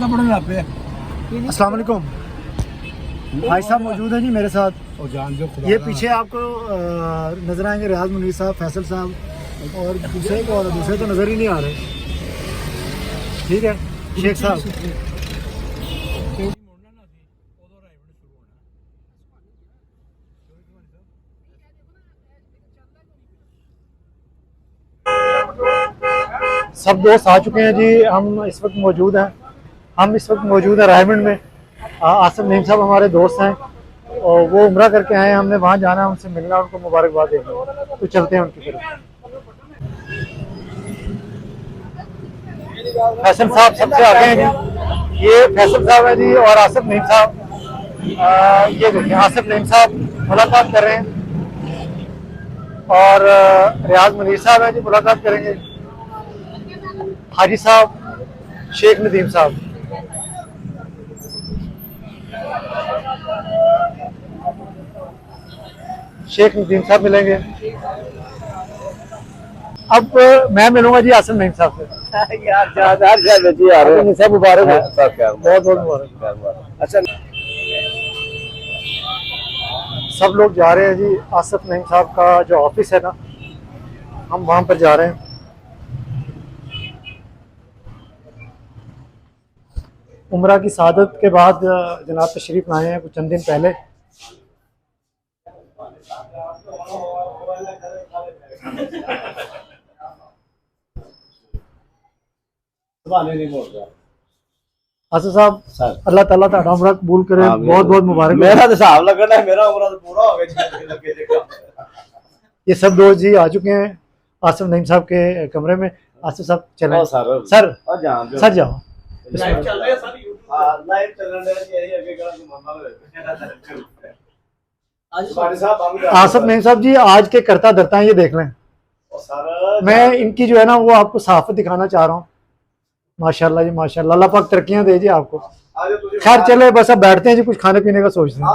अस्सलाम वालेकुम। भाई साहब मौजूद हैं जी मेरे साथ। ये पीछे आपको नजर आएंगे रियाज मुनीर साहब, फैसल साहब और दूसरे तो नज़र ही नहीं आ रहे। ठीक है शेख साहब। सब दोस्त आ चुके हैं जी। हम इस वक्त मौजूद हैं रायमंड में। आसिफ नईम साहब हमारे दोस्त हैं और वो उम्रा करके आए हैं। हमने वहाँ जाना है, उनसे मिलना, उनको मुबारकबाद देना। तो चलते हैं उनकी तरफ। फैसल साहब सबसे आगे हैं जी। ये फैसल साहब है जी और आसिफ नईम साहब। ये देखिए आसिफ नईम साहब मुलाकात कर रहे हैं और रियाज मुनीर साहब है जी मुलाकात करेंगे। हाजी साहब, शेख नदीम साहब। शेख नदीम साहब मिलेंगे। अब मैं मिलूंगा जी आसिफ नईम साहब से। यार साहब मुबारक हो, बहुत बहुत मुबारक। अच्छा सब लोग जा रहे हैं जी। आसिफ नईम साहब का जो ऑफिस है ना, हम वहां पर जा रहे हैं। उम्रा की शहादत के बाद जनाब तशरीफ लाए हैं कुछ चंद दिन पहले। आसिफ साहब अल्लाह ताला तुहाडा उम्रा कबूल करे। बहुत बहुत मुबारक। मेरा तो हिसाब लगना है, मेरा उम्र तो पूरा हो गया। ये सब दोस्त जी आ चुके हैं आसिफ नईम साहब के कमरे में। आसिफ साहब चलें। सर सर जाओ। आसिफ नईम साहब जी आज के करता धरता ये देख लें। मैं इनकी जो है ना वो आपको सहाफत दिखाना चाह रहा हूँ। माशाल्लाह जी माशाल्लाह, अल्लाह पाक तरक्कियां दे जी आपको। खैर चले बस अब बैठते हैं जी, कुछ खाने पीने का सोचते हैं।